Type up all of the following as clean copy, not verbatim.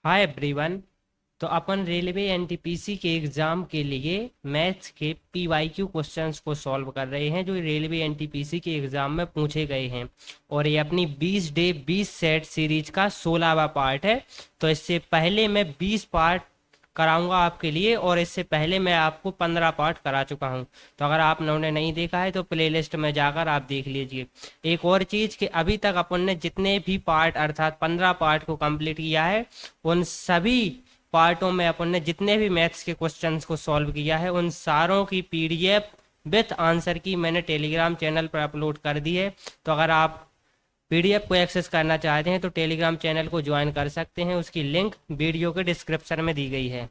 Hi everyone. तो अपन railway NTPC के exam के लिए मैथ्स के पीवाईक्यू क्वेश्चंस को सॉल्व कर रहे हैं जो रेलवे एनटीपीसी के एग्ज़ाम में पूछे गए हैं। और ये अपनी 20 डे 20 सेट सीरीज का 16वां पार्ट है। तो इससे पहले मैं 20 पार्ट कराऊंगा आपके लिए, और इससे पहले मैं आपको 15 पार्ट करा चुका हूं। तो अगर आपने नहीं देखा है तो प्लेलिस्ट में जाकर आप देख लीजिए। एक और चीज़ कि अभी तक अपन ने जितने भी पार्ट अर्थात 15 पार्ट को कंप्लीट किया है, उन सभी पार्टों में अपन ने जितने भी मैथ्स के क्वेश्चंस को सॉल्व किया है उन सारों की पीडीएफ विथ आंसर की मैंने टेलीग्राम चैनल पर अपलोड कर दी है। तो अगर आप पीडीएफ को एक्सेस करना चाहते हैं तो टेलीग्राम चैनल को ज्वाइन कर सकते हैं, उसकी लिंक वीडियो के डिस्क्रिप्शन में दी गई है।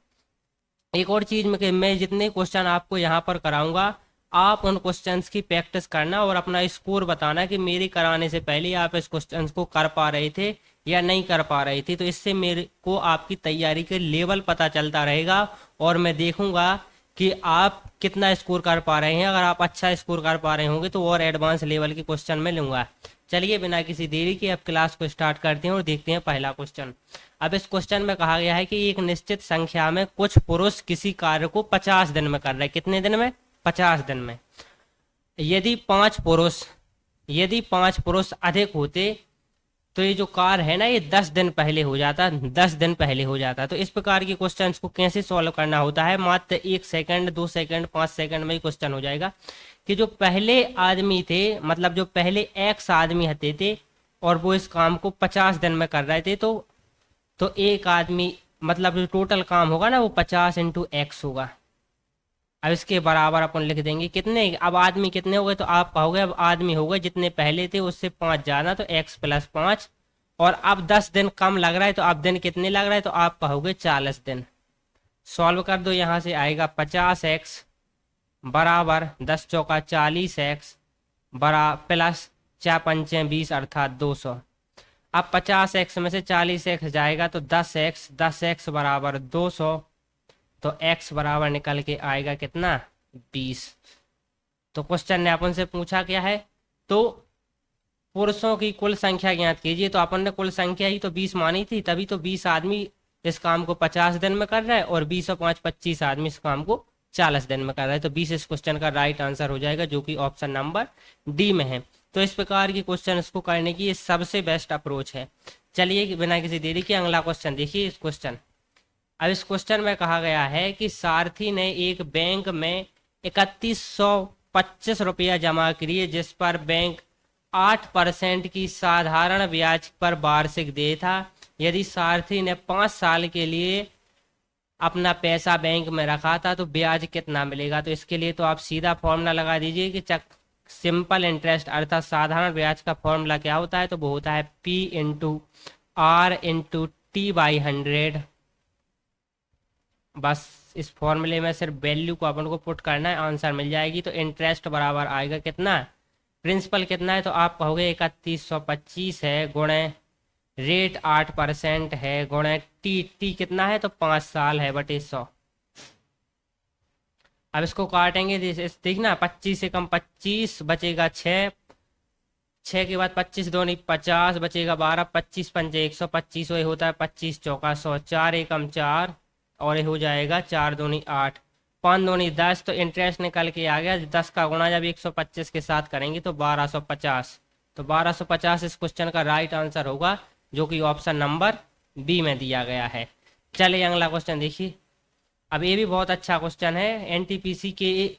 एक और चीज़ में कि मैं जितने क्वेश्चन आपको यहाँ पर कराऊंगा, आप उन क्वेश्चंस की प्रैक्टिस करना और अपना स्कोर बताना कि मेरे कराने से पहले आप इस क्वेश्चंस को कर पा रहे थे या नहीं कर पा रहे थे। तो इससे मेरे को आपकी तैयारी के लेवल पता चलता रहेगा और मैं देखूंगा कि आप कितना स्कोर कर पा रहे हैं। अगर आप अच्छा स्कोर कर पा रहे होंगे तो और एडवांस लेवल के क्वेश्चन में लूंगा। चलिए बिना किसी देरी के अब क्लास को स्टार्ट करते हैं और देखते हैं पहला क्वेश्चन। अब इस क्वेश्चन में कहा गया है कि एक निश्चित संख्या में कुछ पुरुष किसी कार्य को 50 दिन में कर रहे हैं। कितने दिन में? 50 दिन में। यदि पांच पुरुष अधिक होते तो ये जो कार्य है ना, ये 10 दिन पहले हो जाता, 10 दिन पहले हो जाता। तो इस प्रकार के क्वेश्चन को कैसे सॉल्व करना होता है, मात्र 1 सेकंड 2 सेकंड 5 सेकंड में ही क्वेश्चन हो जाएगा। कि जो पहले आदमी थे, मतलब जो पहले एक्स आदमी हते थे और वो इस काम को 50 दिन में कर रहे थे, तो एक आदमी मतलब जो टोटल काम होगा ना वो 50 इंटू एक्स होगा। अब इसके बराबर अपन लिख देंगे कितने, अब आदमी कितने हो गए, तो आप कहोगे अब आदमी हो गए जितने पहले थे उससे 5 ज़्यादा, तो x प्लस 5। और अब 10 दिन कम लग रहा है, तो अब दिन कितने लग रहा है, तो आप कहोगे 40 दिन। सॉल्व कर दो, यहाँ से आएगा 50x बराबर 10 चौका 40x बरा प्लस 4 पंचे 20 अर्थात 200। अब 50x में से 40x जाएगा तो 10x, 10x बराबर 200। तो x बराबर निकल के आएगा कितना? 20। तो क्वेश्चन ने अपन से पूछा क्या है, तो पुरुषों की कुल संख्या ज्ञात कीजिए। तो अपन ने कुल संख्या ही तो 20 मानी थी, तभी तो 20 आदमी इस काम को 50 दिन में कर रहा है और 20 और 5 25 आदमी इस काम को 40 दिन में कर रहा है। तो 20 इस क्वेश्चन का राइट आंसर हो जाएगा, जो कि ऑप्शन नंबर डी में है। तो इस प्रकार की क्वेश्चन इसको करने की ये सबसे बेस्ट अप्रोच है। चलिए बिना किसी देरी के अगला क्वेश्चन देखिए। इस क्वेश्चन अब इस क्वेश्चन में कहा गया है कि सारथी ने एक बैंक में 3125 रुपया जमा किए, जिस पर बैंक 8% की साधारण ब्याज पर वार्षिक दे था। यदि सारथी ने 5 साल के लिए अपना पैसा बैंक में रखा था तो ब्याज कितना मिलेगा। तो इसके लिए तो आप सीधा फॉर्मूला लगा दीजिए कि सिंपल इंटरेस्ट अर्थात साधारण ब्याज का फॉर्मूला क्या होता है, तो वो होता है P into R into T by 100। बस इस फॉर्मूले में सिर्फ वैल्यू को अपन को पुट करना है, आंसर मिल जाएगी। तो इंटरेस्ट बराबर आएगा कितना, प्रिंसिपल कितना है, तो आप कहोगे 3125 है गुणे रेट 8% है गुणे टी कितना है, तो 5 साल है बटे 100। अब इसको काटेंगे, देखना 25 से कम 25 बचेगा 6, 6 के बाद 25 दूनी 50 बचेगा 12, 25 पंजे 125 वही होता है 25 चौका 100, 4 एकम 4 और ये हो जाएगा 4 दूनी 8, 5 दूनी 10। तो इंटरेस्ट निकल के आ गया, 10 का गुणा जब 125 के साथ करेंगे तो 1250। तो 1250 इस क्वेश्चन का राइट आंसर होगा, जो कि ऑप्शन नंबर बी में दिया गया है। चलिए अगला क्वेश्चन देखिए। अब ये भी बहुत अच्छा क्वेश्चन है, एनटीपीसी के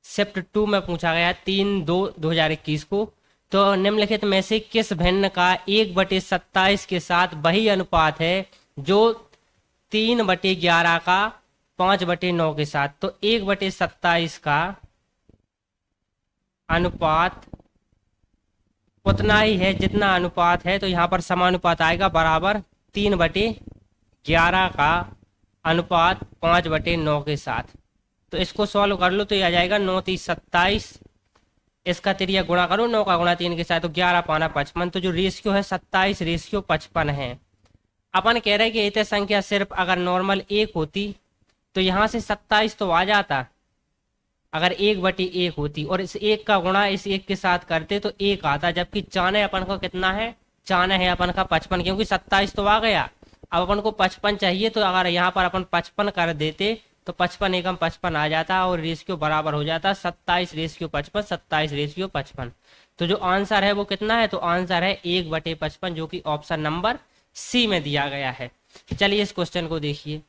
शिफ्ट 2 में पूछा गया 3/2/2021 को। तो निम्नलिखित में से किस भिन्न का 1/27 के साथ वही अनुपात है जो 3/11 का 5/9 के साथ। तो 1/27 का अनुपात उतना ही है जितना अनुपात है, तो यहाँ पर समानुपात आएगा बराबर 3/11 का अनुपात 5/9 के साथ। तो इसको सॉल्व कर लो तो ये आ जाएगा 9 3 27, इसका तिरिया गुणा करो 9 का गुणा 3 के साथ, तो 11 पाना 55। तो जो रेशियो है 27 रेशियो 55 है। अपन कह रहे हैं कि इतने संख्या सिर्फ अगर नॉर्मल 1 होती तो यहाँ से 27 तो आ जाता, अगर 1/1 होती और इस 1 का गुणा इस 1 के साथ करते तो 1 आता, जबकि चाने अपन का कितना है, चाने है अपन का 55, क्योंकि 27 तो आ गया अब अपन को 55 चाहिए, तो अगर यहाँ पर अपन 55 कर देते तो 55 एकम 55 आ जाता और रेशियो बराबर हो जाता 27:55, 27:55। तो जो आंसर है वो कितना है, तो आंसर है 1/55, जो कि ऑप्शन नंबर सी में दिया गया है। चलिए इस क्वेश्चन को देखिए।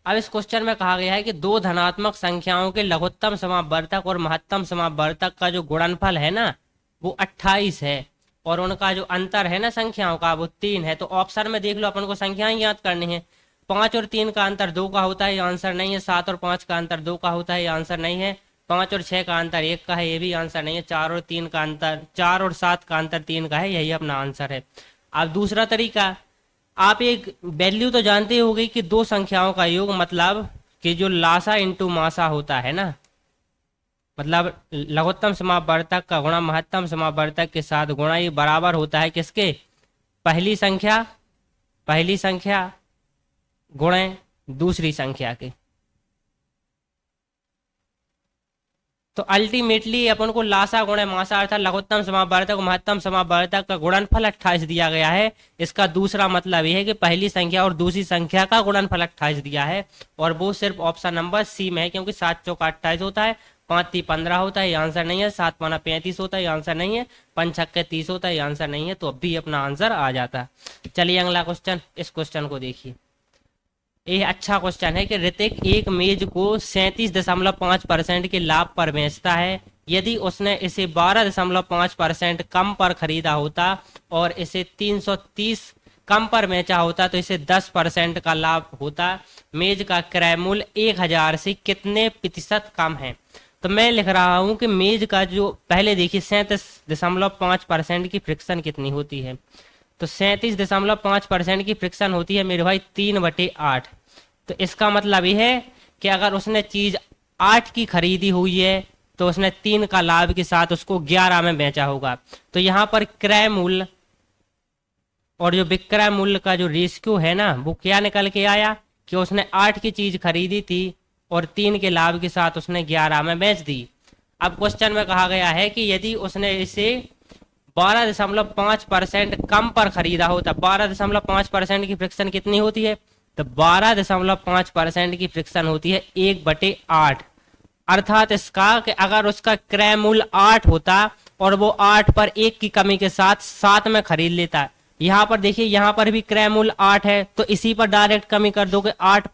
अब इस क्वेश्चन में कहा गया है कि दो धनात्मक संख्याओं के लघुत्तम समापवर्तक और महत्तम समापवर्तक का जो गुणनफल है ना वो 28 है, और उनका जो अंतर है ना संख्याओं का वो 3 है। तो ऑप्शन में देख लो, अपन को संख्याएं याद करनी है। 5 और 3 का अंतर 2 का होता है, ये आंसर नहीं है। 7 और 5 का अंतर 2 का होता है, ये आंसर नहीं है। 5 और 6 का अंतर 1 का है, ये भी आंसर नहीं है। 4 और 3 का अंतर 4 और 7 का अंतर 3 का है, यही अपना आंसर है। अब दूसरा तरीका, आप एक वैल्यू तो जानते होगे कि दो संख्याओं का योग, मतलब कि जो लासा इंटू मासा होता है ना, मतलब लघुत्तम समापवर्तक का गुणा महत्तम समापवर्तक के साथ गुणा, ये बराबर होता है किसके, पहली संख्या गुणे दूसरी संख्या के। तो अल्टीमेटली अपन को लासा गुणे मासा अर्थात लघुत्तम समापवर्तक और महत्तम समापवर्तक का गुणनफल 28 दिया गया है। इसका दूसरा मतलब यह है कि पहली संख्या और दूसरी संख्या का गुणनफल 28 दिया है, और वो सिर्फ ऑप्शन नंबर सी में है, क्योंकि 7 चौका 28 होता है, 5 3 15 होता है, ये आंसर नहीं है। 7 5 35 होता है, ये आंसर नहीं है। 5 6 30 होता है, ये आंसर नहीं है। तो अब भी अपना आंसर आ जाता है। चलिए अगला क्वेश्चन, इस क्वेश्चन को देखिए। ये अच्छा क्वेश्चन है कि ऋतिक एक मेज को 37.5% के लाभ पर बेचता है। यदि उसने इसे 12.5% कम पर खरीदा होता और इसे 330 कम पर बेचा होता तो इसे 10% का लाभ होता। मेज का क्रय मूल्य 1000 से कितने प्रतिशत कम है। तो मैं लिख रहा हूं कि मेज का जो, पहले देखिए 37.5% की फ्रिक्शन कितनी होती है। तो 37.5% की फ्रिक्शन होती है मेरे भाई 3/8। तो इसका मतलब यह है कि अगर उसने चीज 8 की खरीदी हुई है तो उसने 3 का लाभ के साथ उसको 11 में बेचा होगा। तो यहाँ पर क्रय मूल्य और जो विक्रय मूल्य का जो रेशियो है ना वो क्या निकल के आया कि उसने 8 की चीज खरीदी थी और 3 के लाभ के साथ उसने 11 में बेच दी। अब क्वेश्चन में कहा गया है कि यदि उसने इसे 12.5% कम पर खरीदा होता। 12.5% की फ्रिक्शन कितनी होती है, तो 12.5% की फ्रिक्शन होती है 1/8। अर्थात इसका कि अगर उसका क्रय मूल्य 8 होता और वो 8 पर 1 की कमी के साथ 7 में खरीद लेता। यहाँ पर देखिए, यहाँ पर भी क्रय मूल्य 8 है, तो इसी पर डायरेक्ट कमी कर दोगे। 8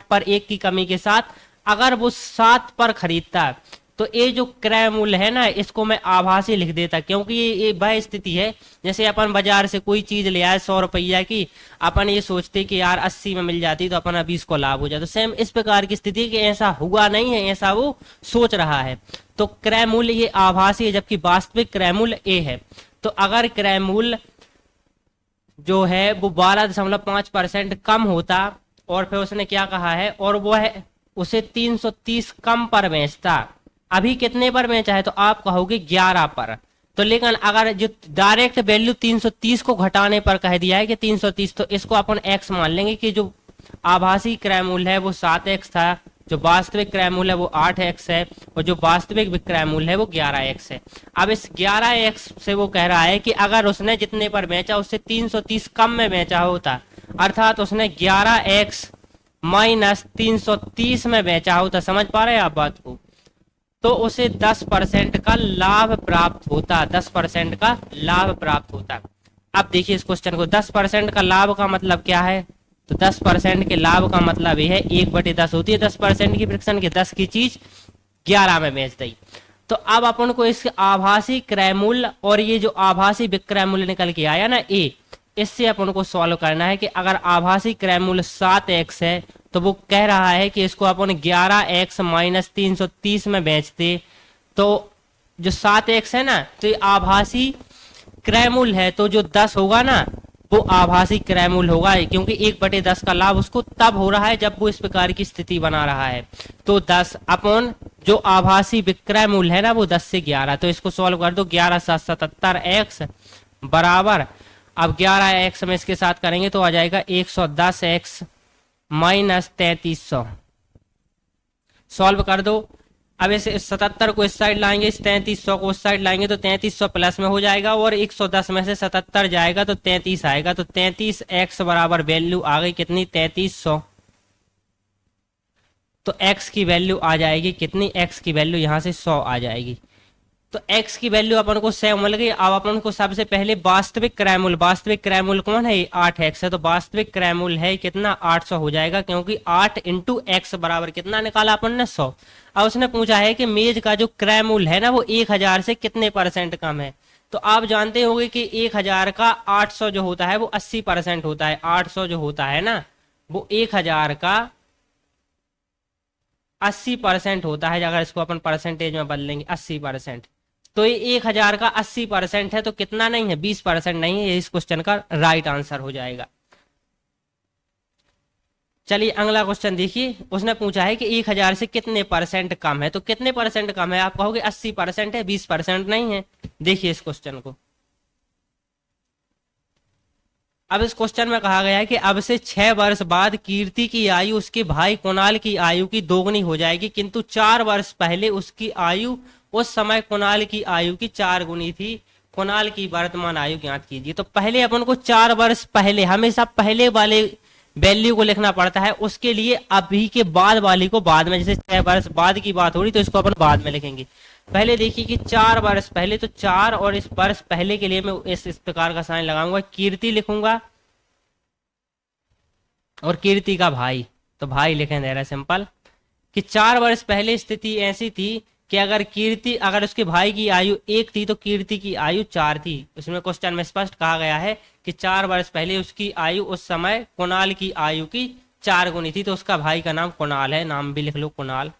पर 1 की कमी के साथ अगर वो 7 पर खरीदता तो ये जो क्रय मूल्य है ना इसको मैं आभासी लिख देता, क्योंकि ये वह स्थिति है जैसे अपन बाजार से कोई चीज ले आए 100 रुपया की, अपन ये सोचते कि यार 80 में मिल जाती तो अपन 20 को लाभ हो जाता। तो सेम इस प्रकार की स्थिति कि ऐसा हुआ नहीं है, ऐसा वो सोच रहा है। तो क्रय मूल्य ये आभासी है, जबकि वास्तविक क्रय मूल्य ए है। तो अगर क्रय मूल्य जो है वो 12.5% कम होता और फिर उसने क्या कहा है, और वो है उसे 330 कम पर बेचता। अभी कितने पर बेचा है, तो आप कहोगे 11 पर। तो लेकिन अगर जो डायरेक्ट वैल्यू 330 को घटाने पर कह दिया है कि 330, तो इसको अपन x मान लेंगे कि जो आभासी क्रय मूल्य है वो 7x था, जो वास्तविक क्रय मूल्य है वो 8x है, और जो वास्तविक विक्रय मूल्य है वो 11x है। अब इस 11x से वो कह रहा है कि अगर उसने जितने पर बेचा उससे 330 कम में बेचा होता, अर्थात उसने 11x माइनस 330 में बेचा होता। समझ पा रहे हैं आप बात को, तो उसे 10% का लाभ प्राप्त होता। 10% का लाभ प्राप्त होता। अब देखिए इस क्वेश्चन को, 10% का लाभ का मतलब क्या है, तो 10% के लाभ का मतलब यह है 1/10 होती है 10% की फ्रिक्शन के, 10 की चीज 11 में बेच दी। तो अब अपन को इसके आभासी क्रय मूल्य और ये जो आभासी विक्रय मूल्य निकल के आया ना ए, इससे अपन को सॉल्व करना है कि अगर आभासी क्रय मूल्य 7x है तो वो कह रहा है कि इसको अपन 11x माइनस 330 में बेचते, तो जो 7x है ना तो ये आभासी क्रय मूल्य है, तो जो 10 होगा ना वो आभासी क्रय मूल्य होगा, क्योंकि 1/10 का लाभ उसको तब हो रहा है जब वो इस प्रकार की स्थिति बना रहा है। तो 10 अपन जो आभासी विक्रय मूल्य है ना वो 10 से 11, तो इसको सॉल्व कर दो। 11 7 77x बराबर, अब 11x में इसके साथ करेंगे तो आ जाएगा 110x माइनस 3300। सॉल्व कर दो। अब इस 77 को इस साइड लाएंगे, इस 3300 को उस साइड लाएंगे तो 3300 प्लस में हो जाएगा और 110 में से 77 जाएगा तो 33 आएगा। तो 33x बराबर वैल्यू आ गई कितनी, 3300। तो x की वैल्यू आ जाएगी कितनी, x की वैल्यू यहाँ से 100 आ जाएगी। तो x की वैल्यू अपन को 100 मिल गई। अब अपन को सबसे पहले वास्तविक क्रयमूल्य, वास्तविक क्रयमूल्य कौन है, 8x है, तो वास्तविक क्रयमूल्य है कितना, 800 हो जाएगा, क्योंकि 8 इंटू एक्स बराबर कितना निकाला अपन ने, 100। अब उसने पूछा है कि मेज का जो क्रयमूल्य है ना वो 1000 से कितने % कम है। तो आप जानते होंगे कि 1000 का 800 जो होता है वो 80% होता है। 800 जो होता है ना वो 1000 का 80% होता है। अगर इसको अपन परसेंटेज में बदलेंगे 80%, तो ये 1000 का 80% है, तो कितना नहीं है, 20% नहीं है। ये इस क्वेश्चन का राइट आंसर हो जाएगा। चलिए अगला क्वेश्चन देखिए, उसने पूछा है कि 1000 से कितने % कम है। तो कितने % कम है, आप कहोगे 80% है, 20% नहीं है। देखिए इस क्वेश्चन को, अब इस क्वेश्चन में कहा गया है कि अब से 6 वर्ष बाद कीर्ति की आयु उसके भाई कुणाल की आयु की दोगुनी हो जाएगी, किंतु 4 वर्ष पहले उसकी आयु उस समय कुणाल की आयु की 4 गुनी थी। कुणाल की वर्तमान आयु ज्ञात कीजिए। तो पहले अपन को 4 वर्ष पहले, हमेशा पहले वाले वैल्यू को लिखना पड़ता है, उसके लिए अभी के बाद वाली को बाद में, जैसे 6 वर्ष बाद की बात हो रही तो इसको अपन बाद में लिखेंगे। पहले देखिए कि 4 वर्ष पहले, तो 4 और इस वर्ष पहले के लिए मैं इस प्रकार का साइन लगाऊंगा, कीर्ति लिखूंगा और कीर्ति का भाई, तो भाई लिखें दे रहा सिंपल, कि 4 वर्ष पहले स्थिति ऐसी थी कि अगर कीर्ति, अगर उसके भाई की आयु 1 थी तो कीर्ति की आयु 4 थी। उसमें क्वेश्चन में स्पष्ट कहा गया है कि 4 वर्ष पहले उसकी आयु उस समय कुणाल की आयु की 4 गुनी थी, तो उसका भाई का नाम कुणाल है, नाम भी लिख लो कुणाल।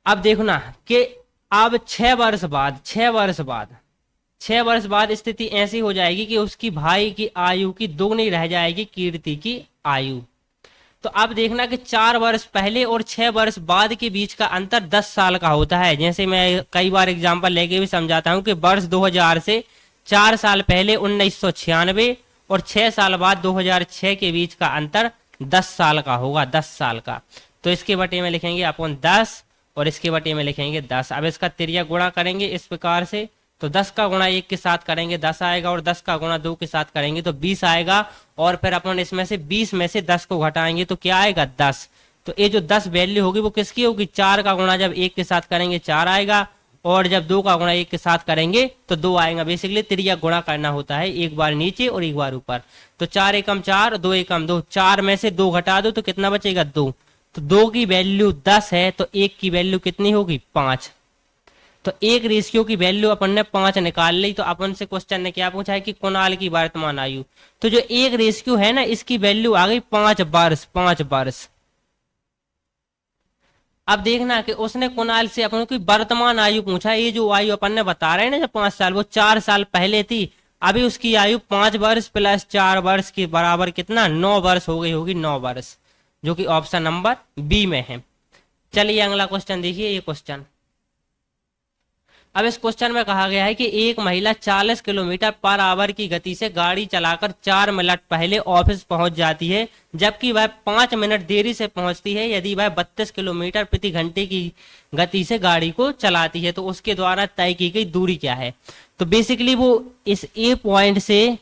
अब देखो ना कि अब 6 वर्ष बाद, 6 वर्ष बाद स्थिति ऐसी हो जाएगी कि उसकी भाई की आयु की दोगुनी रह जाएगी कीर्ति की आयु। तो अब देखना कि 4 वर्ष पहले और 6 वर्ष बाद के बीच का अंतर 10 साल का होता है। जैसे मैं कई बार एग्जांपल लेके भी समझाता हूं कि वर्ष 2000 से 4 साल पहले 1996 और 6 साल बाद 2006 के बीच का अंतर 10 साल का होगा, 10 साल का। तो इसके बटे में लिखेंगे अपन 10 और इसके बटे में लिखेंगे 10। अब इसका तिर्यक गुणा करेंगे इस प्रकार से, तो 10 का गुणा 1 के साथ करेंगे 10 आएगा, और 10 का गुणा 2 के साथ करेंगे तो 20 आएगा, और फिर अपन इसमें से 20 में से 10 को घटाएंगे तो क्या आएगा, 10। तो ये जो 10 वैल्यू होगी वो किसकी होगी, 4 का गुणा जब 1 के साथ करेंगे 4 आएगा, और जब 2 का गुणा 1 के साथ करेंगे तो 2 आएगा। बेसिकली तिर्यक गुणा करना होता है, एक बार नीचे और एक बार ऊपर। तो 4 एकम 4, 2 एकम 2, 4 में से 2 घटा दो तो कितना बचेगा, 2। तो 2 की वैल्यू 10 है तो 1 की वैल्यू कितनी होगी, 5। तो एक रेशियो की वैल्यू अपन ने 5 निकाल ली। तो अपन से क्वेश्चन ने क्या पूछा है कि कुणाल की वर्तमान आयु, तो जो एक रेशियो है ना इसकी वैल्यू आ गई 5 वर्ष, 5 वर्ष। अब देखना कि उसने कुणाल से अपन की वर्तमान आयु पूछा, ये जो आयु अपन ने बता रहे हैं ना, जब 5 साल, वो 4 साल पहले थी। अभी उसकी आयु 5 वर्ष प्लस 4 वर्ष के बराबर कितना, 9 वर्ष हो गई होगी, 9 वर्ष, जो कि ऑप्शन नंबर बी में है। चलिए अगला क्वेश्चन देखिए, ये क्वेश्चन, अब इस क्वेश्चन में कहा गया है कि एक महिला 40 किलोमीटर पर आवर की गति से गाड़ी चलाकर 4 मिनट पहले ऑफिस पहुंच जाती है, जबकि वह 5 मिनट देरी से पहुंचती है यदि वह 32 किलोमीटर प्रति घंटे की गति से गाड़ी को चलाती है। तो उसके द्वारा तय की गई दूरी क्या है। तो बेसिकली वो इस ए पॉइंट से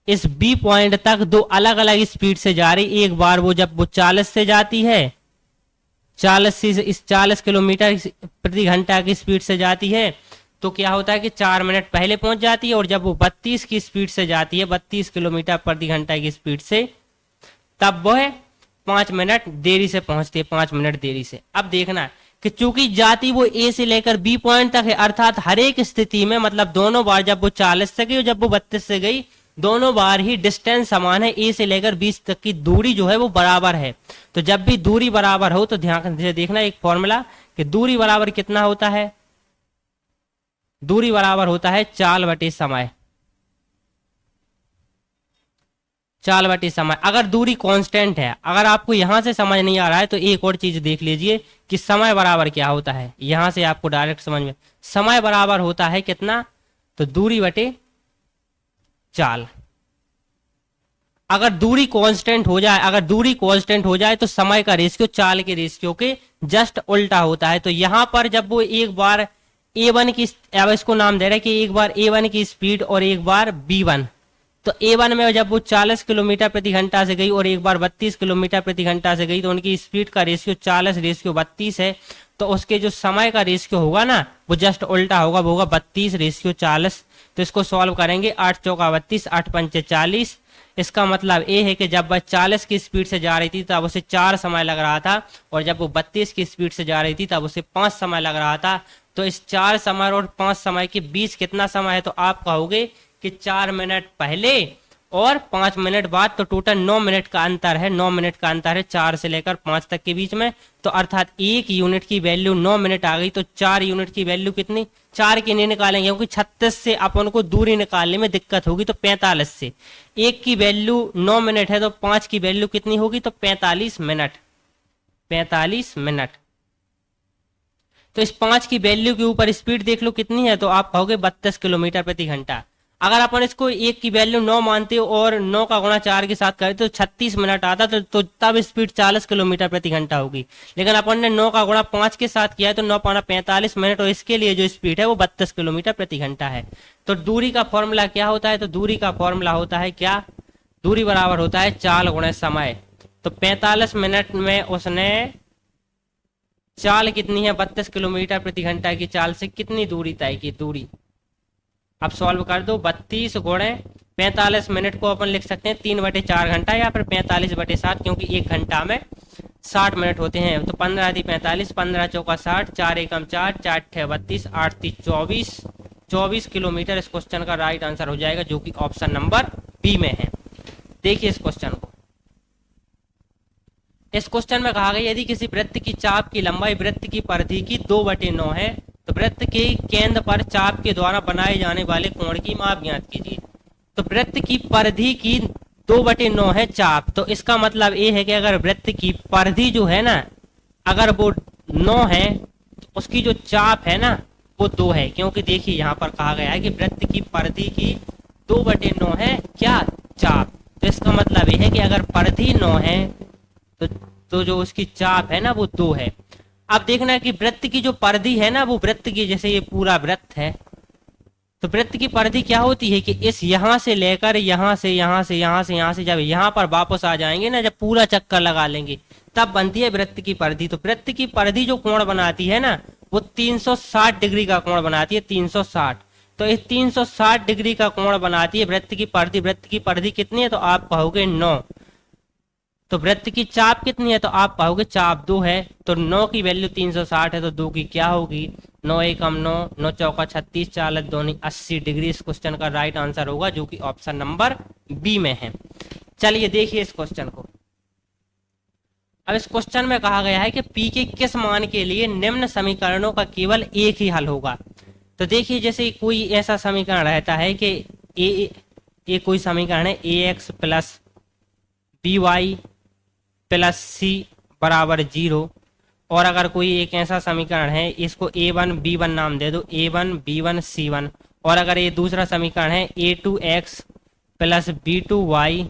इस बी पॉइंट तक 2 अलग अलग स्पीड से जा रही। एक बार वो जब वो 40 से जाती है, 40 किलोमीटर प्रति घंटा की स्पीड से जाती है, तो क्या होता है कि 4 मिनट पहले पहुंच जाती है, और जब वो 32 की स्पीड से जाती है, 32 किलोमीटर प्रति घंटा की स्पीड से, तब वह 5 मिनट देरी से पहुंचती है, 5 मिनट देरी से। अब देखना कि चूंकि जाती वो ए से लेकर बी पॉइंट तक है, अर्थात हर एक स्थिति में, मतलब दोनों बार जब वो 40 से गई और जब वो 32 से गई, दोनों बार ही डिस्टेंस समान है, ए से लेकर 20 तक की दूरी जो है वो बराबर है। तो जब भी दूरी बराबर हो तो ध्यान से देखना एक फॉर्मूला कि दूरी बराबर कितना होता है, दूरी बराबर होता है चाल बटे समय, चाल बटे समय। अगर दूरी कांस्टेंट है, अगर आपको यहां से समझ नहीं आ रहा है तो एक और चीज देख लीजिए कि समय बराबर क्या होता है, यहां से आपको डायरेक्ट समझ में, समय बराबर होता है कितना, तो दूरी बटे चाल। अगर दूरी कांस्टेंट हो जाए, अगर दूरी कांस्टेंट हो जाए तो समय का रेशियो चाल के रेशियो के जस्ट उल्टा होता है। तो यहां पर जब वो एक बार A1 की, अब इसको नाम दे रहे हैं कि एक बार A1 की स्पीड और एक बार B1, तो A1 में जब वो 40 किलोमीटर प्रति घंटा से गई और एक बार 32 किलोमीटर प्रति घंटा से गई, तो उनकी स्पीड का रेशियो 40 रेशियो 32 है। तो उसके जो समय का रेशियो होगा ना वो जस्ट उल्टा होगा, वो होगा 32 रेशियो 40। तो इसको सॉल्व करेंगे, 8 चौका 32, 8 पंचे 40। इसका मतलब ये है कि जब वह 40 की स्पीड से जा रही थी तब उसे 4 समय लग रहा था, और जब वो 32 की स्पीड से जा रही थी तब उसे 5 समय लग रहा था। तो इस 4 समय और 5 समय के बीच कितना समय है, तो आप कहोगे कि 4 मिनट पहले और 5 मिनट बाद, तो टोटल 9 मिनट का अंतर है। 9 मिनट का अंतर है 4 से लेकर 5 तक के बीच में। तो अर्थात 1 यूनिट की वैल्यू 9 मिनट आ गई, तो 4 यूनिट की वैल्यू कितनी, 4 की नहीं निकालेंगे क्योंकि 36 से अपन को दूरी निकालने में दिक्कत होगी। तो 45 से 1 की वैल्यू 9 मिनट है, तो 5 की वैल्यू कितनी होगी, तो 45 मिनट। 45 मिनट। तो इस 5 की वैल्यू के ऊपर स्पीड देख लो कितनी है, तो आप कहोगे 32 किलोमीटर प्रति घंटा। अगर अपन इसको 1 की वैल्यू 9 मानते हो और 9 का गुणा 4 के साथ करें तो 36 मिनट आता, तो तब स्पीड 40 किलोमीटर प्रति घंटा होगी। लेकिन अपन ने 9 का गुणा 5 के साथ किया है तो 9 पाना 45 मिनट, और इसके लिए जो स्पीड है वो 32 किलोमीटर प्रति घंटा है। तो दूरी का फॉर्मूला क्या होता है, तो दूरी का फॉर्मूला होता है क्या, दूरी बराबर होता है चाल गुणे समय। तो 45 मिनट में उसने चाल कितनी है, 32 किलोमीटर प्रति घंटा की चाल से कितनी दूरी तय की, दूरी। अब सॉल्व कर दो, 32 गुणे 45 मिनट को अपन लिख सकते हैं 3/4 घंटा या फिर 45/7, क्योंकि 1 घंटा में 60 मिनट होते हैं। तो 15 × 45, 15 चौका 60, 4 एकम 4, 4 6 32, 8 3 24, 24 किलोमीटर इस क्वेश्चन का राइट आंसर हो जाएगा, जो कि ऑप्शन नंबर बी में है। देखिए इस क्वेश्चन को, इस क्वेश्चन में कहा गया यदि किसी वृत्त की चाप की लंबाई वृत्त की परिधि की 2/9 है, तो वृत्त के केंद्र पर चाप के द्वारा बनाए जाने वाले कोण की माप ज्ञात कीजिए। तो वृत्त की परिधि की 2/9 है चाप, तो इसका मतलब ये है कि अगर वृत्त की परिधि जो है ना, अगर वो 9 है तो उसकी जो चाप है ना वो 2 है, क्योंकि देखिए यहाँ पर कहा गया है कि वृत्त की परिधि की 2/9 है क्या, चाप। तो इसका मतलब ये है कि अगर परिधि 9 है तो जो उसकी चाप है ना वो 2 है। अब देखना है कि वृत्त की जो परिधि है ना, वो वृत्त की, जैसे ये पूरा वृत्त है तो वृत्त की परिधि क्या होती है कि इस यहां से लेकर यहां से यहां से यहां से यहां से जब यहां पर वापस आ जाएंगे ना, जब पूरा चक्कर लगा लेंगे तब बनती है वृत्त की परिधि। तो वृत्त की परिधि जो कोण बनाती है ना वो 360 डिग्री का कोण बनाती है, 360। तो इस 360 डिग्री का कोण बनाती है वृत्त की परिधि। वृत्त की परिधि कितनी है, तो आप कहोगे 9। तो वृत्त की चाप कितनी है, तो आप कहोगे चाप 2 है। तो 9 की वैल्यू 360 है, तो 2 की क्या होगी, 9 एकम 9, 9 चौका 36, 4 2 80 डिग्री इस क्वेश्चन का राइट आंसर होगा, जो कि ऑप्शन नंबर बी में है। चलिए देखिए इस क्वेश्चन को। अब इस क्वेश्चन में कहा गया है कि पी के किस मान के लिए निम्न समीकरणों का केवल एक ही हल होगा। तो देखिए जैसे कोई ऐसा समीकरण रहता है कि ए कोई समीकरण है ax प्लस by प्लस सी बराबर 0, और अगर कोई एक ऐसा समीकरण है, इसको a1 b1 नाम दे दो, a1 b1 c1, और अगर ये दूसरा समीकरण है a2x plus b2y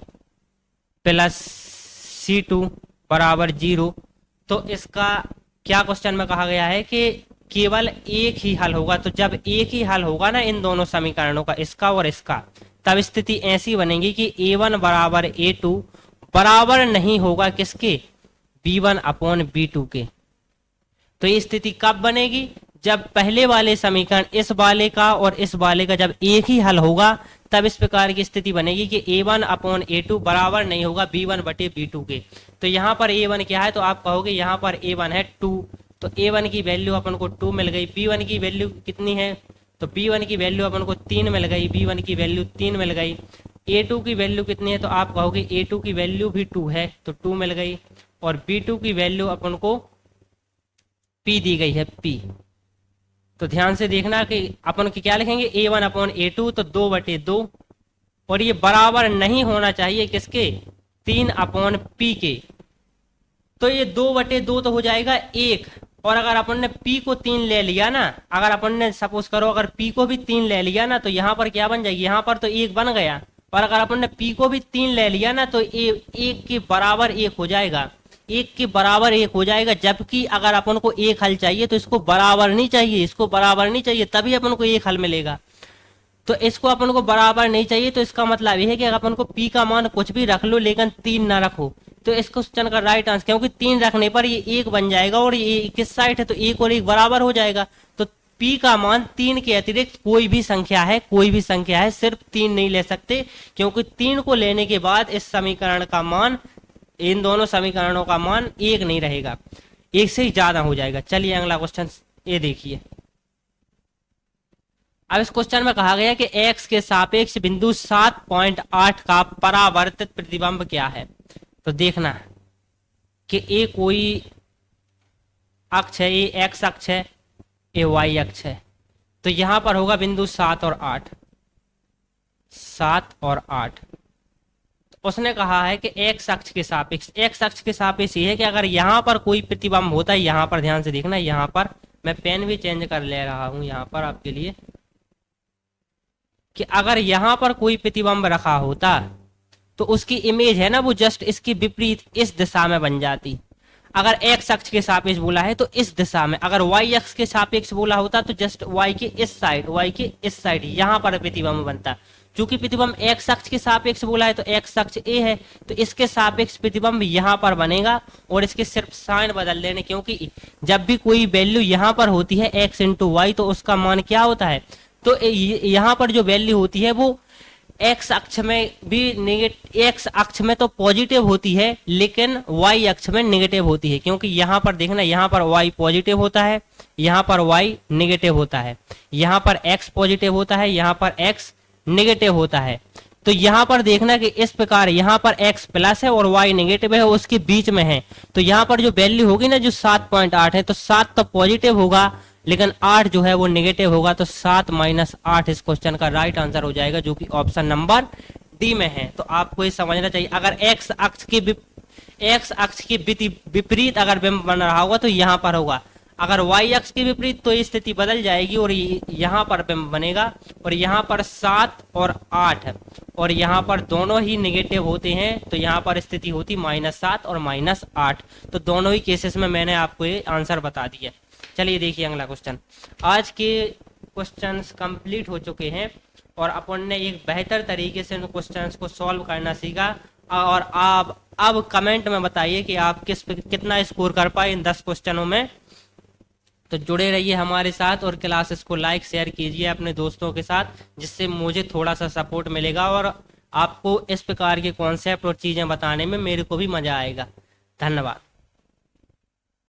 plus c2 बराबर 0, तो इसका क्या क्वेश्चन में कहा गया है कि केवल एक ही हल होगा। तो जब एक ही हल होगा ना इन दोनों समीकरणों का, इसका और इसका, तब स्थिति ऐसी बनेगी कि a1 बराबर a2 बराबर नहीं होगा किसके, b1 अपॉन b2 के। तो ये स्थिति कब बनेगी, जब पहले वाले समीकरण इस वाले का और इस वाले का जब एक ही हल होगा, तब इस प्रकार की स्थिति बनेगी कि a1 अपॉन a2 बराबर नहीं होगा b1 बटे b2 के। तो यहाँ पर a1 क्या है, तो आप कहोगे यहाँ पर a1 है 2, तो a1 की वैल्यू अपन को 2 मिल गई। b1 की वैल्यू कितनी है, तो b1 की वैल्यू अपन को 3 मिल गई, b1 की वैल्यू 3 मिल गई। a2 की वैल्यू कितनी है, तो आप कहोगे a2 की वैल्यू भी 2 है, तो 2 मिल गई। और b2 की वैल्यू अपन को p दी गई है, p। तो ध्यान से देखना कि अपन की क्या लिखेंगे, a1 अपॉन a2, तो 2/2, और ये बराबर नहीं होना चाहिए किसके, 3 अपॉन p के। तो ये 2/2 तो हो जाएगा 1, और अगर अपन ने p को 3 ले लिया ना, अगर अपन ने सपोज करो अगर p को भी 3 ले लिया ना, तो यहाँ पर क्या बन जाएगी, यहाँ पर तो 1 बन गया और अगर अपन ने पी को भी 3 ले लिया ना तो एक के बराबर एक हो जाएगा, एक के बराबर एक हो जाएगा। जबकि अगर अपन को एक हल चाहिए तो इसको बराबर नहीं चाहिए, इसको बराबर नहीं चाहिए, तभी अपन को एक हल मिलेगा। तो इसको अपन को बराबर नहीं चाहिए, तो इसका मतलब ये है कि अगर अपन को पी का मान कुछ भी रख लो लेकिन 3 ना रखो, तो इस क्वेश्चन का राइट आंसर, क्योंकि 3 रखने पर ये एक बन जाएगा और ये किस साइड है तो एक और एक बराबर हो जाएगा। तो पी का मान 3 के अतिरिक्त कोई भी संख्या है, कोई भी संख्या है, सिर्फ 3 नहीं ले सकते, क्योंकि 3 को लेने के बाद इस समीकरण का मान, इन दोनों समीकरणों का मान एक नहीं रहेगा, एक से ही ज्यादा हो जाएगा। चलिए अगला क्वेश्चन ये देखिए। अब इस क्वेश्चन में कहा गया कि x के सापेक्ष बिंदु 7.8 का परावर्तित प्रतिबिंब क्या है। तो देखना कि ए कोई अक्ष है, ये x अक्ष है, ये y अक्ष है, तो यहां पर होगा बिंदु 7 और 8, 7 और 8। तो उसने कहा है कि x अक्ष के सापेक्ष, x अक्ष के सापेक्ष ये है कि अगर यहां पर कोई प्रतिबिंब होता है, यहां पर ध्यान से देखना, यहां पर मैं पेन भी चेंज कर ले रहा हूं यहां पर आपके लिए, कि अगर यहां पर कोई प्रतिबिंब रखा होता तो उसकी इमेज है ना वो जस्ट इसकी विपरीत इस दिशा में बन जाती। अगर x अक्ष के सापेक्ष बोला है तो इस दिशा में, अगर y अक्ष के सापेक्ष बोला होता तो जस्ट y के इस साइड, y के इस साइड यहां पर प्रतिबिंब बनता। चूंकि प्रतिबिंब x अक्ष के सापेक्ष बोला है तो x अक्ष a है, तो इसके सापेक्ष प्रतिबिंब यहां पर बनेगा और इसके सिर्फ साइन बदल देने, क्योंकि जब भी कोई वैल्यू यहां पर होती है x इंटू वाई तो उसका मान क्या होता है, तो यहां पर जो वैल्यू होती है वो x अक्ष में भी x अक्ष में तो पॉजिटिव होती है लेकिन y अक्ष में नेगेटिव होती है, क्योंकि यहां पर देखना, यहां पर y पॉजिटिव होता है, यहां पर y नेगेटिव होता है, यहां पर x पॉजिटिव होता है, यहां पर x नेगेटिव होता है। तो यहां पर देखना कि इस प्रकार यहां पर x प्लस है और y नेगेटिव है, उसके बीच में है, तो यहां पर जो वैल्यू होगी ना जो 7.8 है, तो 7 तो पॉजिटिव होगा लेकिन 8 जो है वो नेगेटिव होगा, तो 7 माइनस 8 इस क्वेश्चन का राइट आंसर हो जाएगा, जो कि ऑप्शन नंबर डी में है। तो आपको ये समझना चाहिए, अगर x अक्ष के विपरीत अगर बिंब बन रहा होगा तो यहाँ पर होगा, अगर y अक्ष के विपरीत तो ये स्थिति बदल जाएगी और यहाँ पर बिंब बनेगा, और यहाँ पर 7 और 8 और यहाँ पर दोनों ही नेगेटिव होते हैं, तो यहाँ पर स्थिति होती -7 और -8। तो दोनों ही केसेस में मैंने आपको ये आंसर बता दिया। चलिए देखिए अगला क्वेश्चन। आज के क्वेश्चंस कंप्लीट हो चुके हैं और अपन ने एक बेहतर तरीके से उन क्वेश्चंस को सॉल्व करना सीखा, और आप अब कमेंट में बताइए कि आप कितना स्कोर कर पाए इन 10 क्वेश्चनों में। तो जुड़े रहिए हमारे साथ और क्लासेस को लाइक शेयर कीजिए अपने दोस्तों के साथ, जिससे मुझे थोड़ा सा सपोर्ट मिलेगा और आपको इस प्रकार के कॉन्सेप्ट और चीज़ें बताने में मेरे को भी मज़ा आएगा। धन्यवाद।